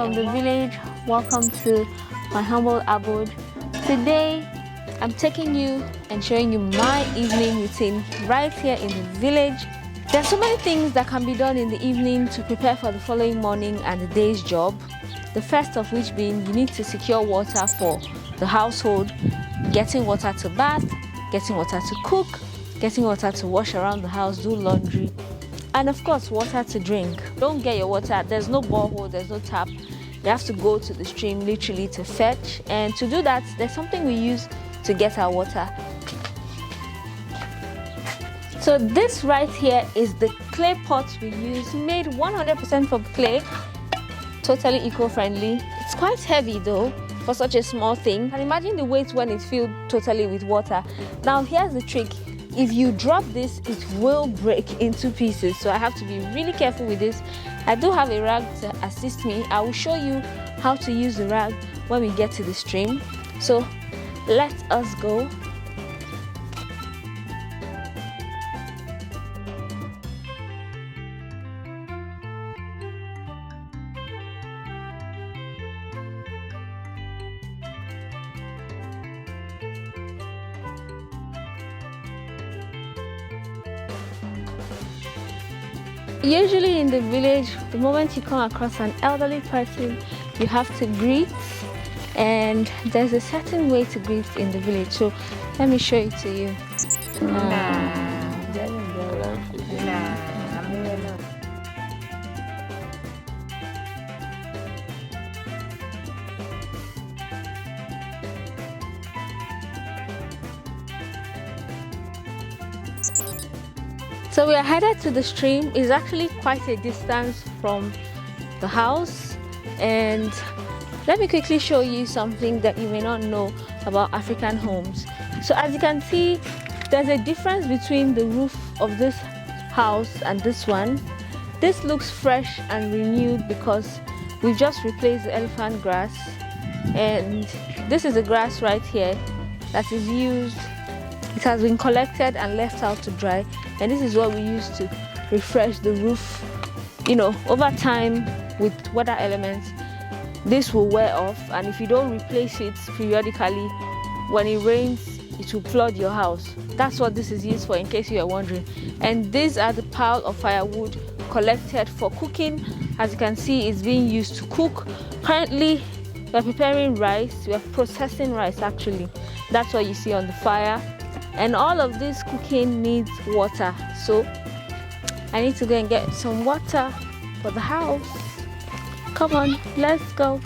from the village. Welcome to my humble abode. Today I'm taking you and showing you my evening routine right here in the village. There's so many things that can be done in the evening to prepare for the following morning and the day's job. The first of which being you need to secure water for the household, getting water to bath, getting water to cook, getting water to wash around the house, do laundry, and of course water to drink. Don't get your water, there's no borehole, there's no tap. You have to go to the stream literally to fetch, and to do that there's something we use to get our water. So this right here is the clay pot we use, made 100% from clay, totally eco-friendly. It's quite heavy though for such a small thing. And imagine the weight when it's filled totally with water. Now here's the trick. If you drop this, it will break into pieces, so I have to be really careful with this. I do have a rag to assist me. I will show you how to use the rag when we get to the stream. So let us go. Usually in the village, the moment you come across an elderly person, you have to greet, and there's a certain way to greet in the village. So let me show it to you. So we are headed to the stream. It's actually quite a distance from the house, and let me quickly show you something that you may not know about African homes. So as you can see, there's a difference between the roof of this house and this one. This looks fresh and renewed because we've just replaced the elephant grass, and this is the grass right here that is used. It has been collected and left out to dry, and this is what we use to refresh the roof. You know, over time with weather elements, this will wear off, and if you don't replace it periodically, when it rains, it will flood your house. That's what this is used for, in case you are wondering. And these are the pile of firewood collected for cooking. As you can see, it's being used to cook. Currently, we're preparing rice. We're processing rice actually. That's what you see on the fire. And all of this cooking needs water, so I need to go and get some water for the house. Come on, let's go.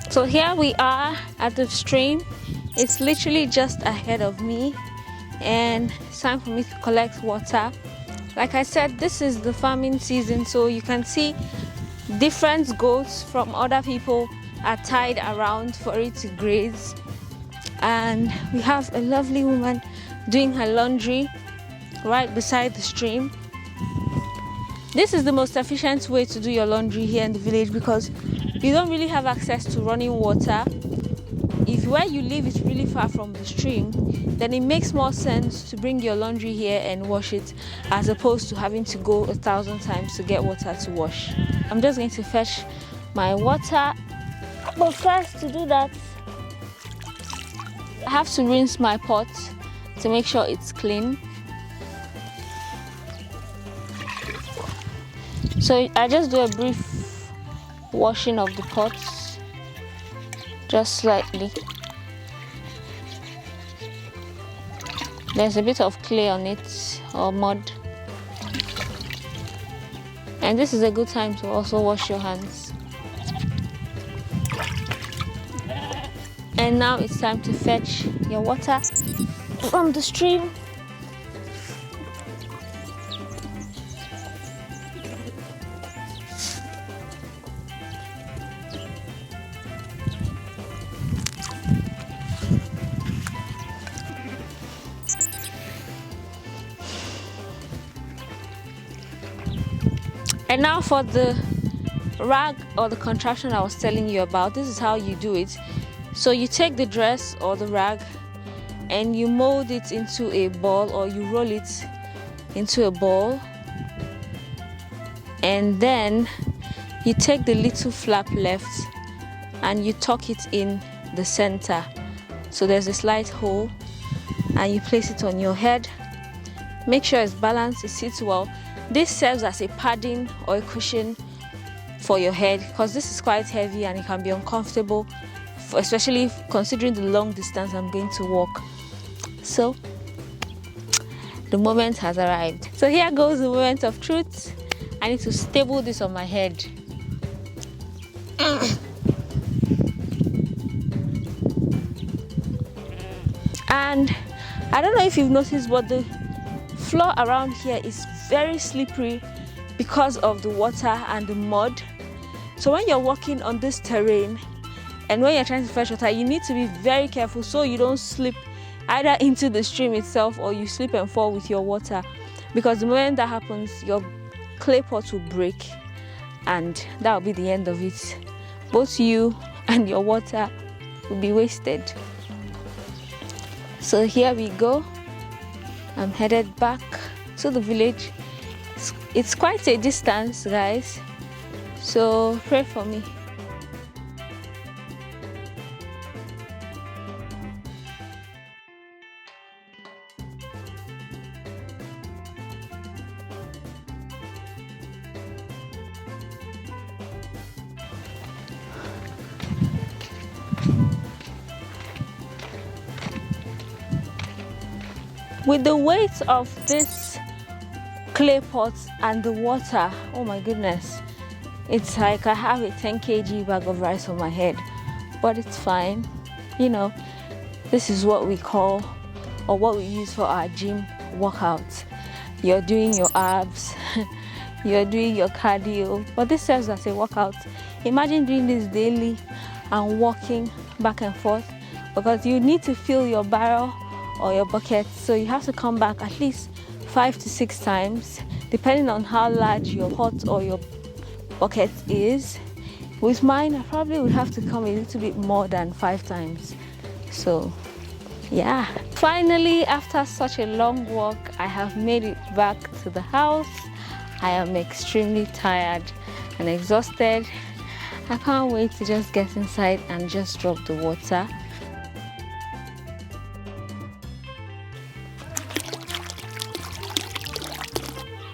So here we are at the stream. It's literally just ahead of me, and it's time for me to collect water. Like I said, this is the farming season, so you can see different goats from other people are tied around for it to graze. And we have a lovely woman doing her laundry right beside the stream. This is the most efficient way to do your laundry here in the village because you don't really have access to running water. If where you live is really far from the stream, then it makes more sense to bring your laundry here and wash it as opposed to having to go 1,000 times to get water to wash. I'm just going to fetch my water, but first to do that, have to rinse my pot to make sure it's clean. So I just do a brief washing of the pots, just slightly. There's a bit of clay on it or mud. And this is a good time to also wash your hands. And now it's time to fetch your water from the stream. And now for the rag or the contraption I was telling you about. This is how you do it. So you take the dress or the rag and you mold it into a ball, or you roll it into a ball, and then you take the little flap left and you tuck it in the center. So there's a slight hole and you place it on your head. Make sure it's balanced, it sits well. This serves as a padding or a cushion for your head, because this is quite heavy and it can be uncomfortable, especially considering the long distance I'm going to walk. So the moment has arrived. So here goes the moment of truth. I need to stable this on my head. And I don't know if you've noticed, but the floor around here is very slippery because of the water and the mud. So when you're walking on this terrain and when you're trying to fetch water, you need to be very careful so you don't slip either into the stream itself or you slip and fall with your water, because the moment that happens, your clay pot will break and that will be the end of it. Both you and your water will be wasted. So here we go. I'm headed back to the village. It's quite a distance, guys, so pray for me. With the weight of this clay pot and the water, oh my goodness, it's like I have a 10 kg bag of rice on my head, but it's fine. You know, this is what we call, or what we use for our gym workouts. You're doing your abs, you're doing your cardio, but this serves as a workout. Imagine doing this daily and walking back and forth, because you need to fill your barrel or your bucket, so you have to come back at least 5 to 6 times, depending on how large your pot or your bucket is. With mine, I probably would have to come a little bit more than 5 times. So yeah, finally, after such a long walk, I have made it back to the house. I am extremely tired and exhausted. I can't wait to just get inside and just drop the water.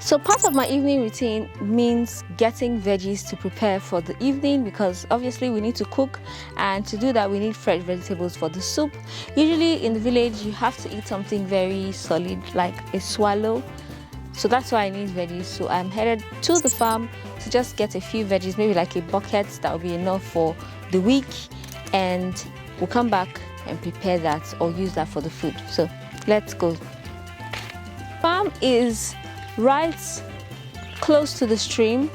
So part of my evening routine means getting veggies to prepare for the evening, because obviously we need to cook, and to do that we need fresh vegetables for the soup. Usually in the village you have to eat something very solid like a swallow, so that's why I need veggies. So I'm headed to the farm to just get a few veggies, maybe like a bucket that will be enough for the week, and we'll come back and prepare that or use that for the food. So let's go. Farm is right close to the stream,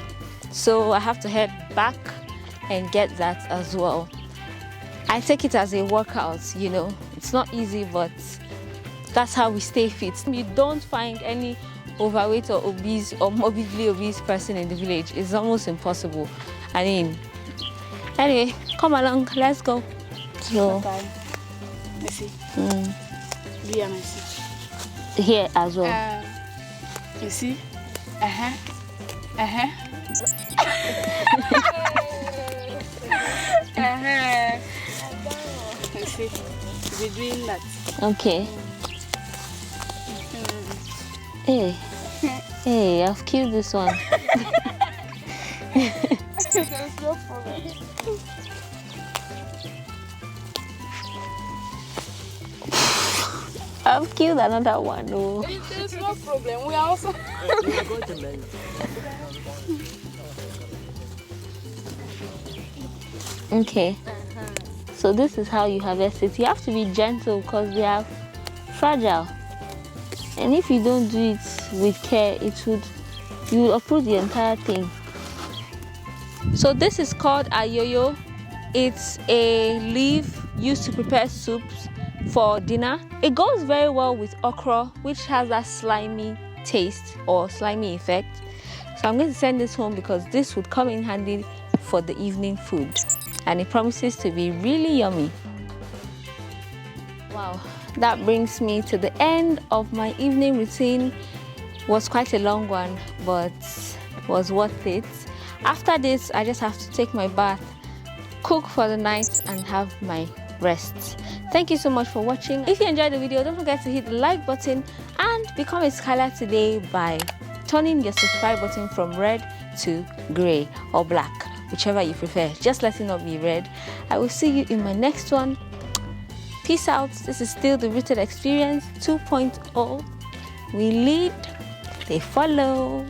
so I have to head back and get that as well. I take it as a workout, you know. It's not easy, but that's how we stay fit. You don't find any overweight or obese or morbidly obese person in the village. It's almost impossible. I mean, anyway, come along, let's go. So here as well. You see? You see? be doing that. Okay. Hey, hey, I've killed this one. There's no problem. I've killed another one. Oh. There's no problem. We are also. Okay. So this is how you harvest it. You have to be gentle because they are fragile. And if you don't do it with care, you will uproot the entire thing. So this is called a youuuuu. It's a leaf used to prepare soups for dinner. It goes very well with okra, which has that slimy taste or slimy effect. So I'm going to send this home because this would come in handy for the evening food. And it promises to be really yummy. Wow, that brings me to the end of my evening routine. It was quite a long one, but was worth it. After this, I just have to take my bath, cook for the night, and have my rest. Thank you so much for watching. If you enjoyed the video, don't forget to hit the like button and become a Skyler today by turning your subscribe button from red to grey or black, whichever you prefer. Just let it not be red. I will see you in my next one. Peace out. This is still the Rooted Experience 2.0. We lead, they follow.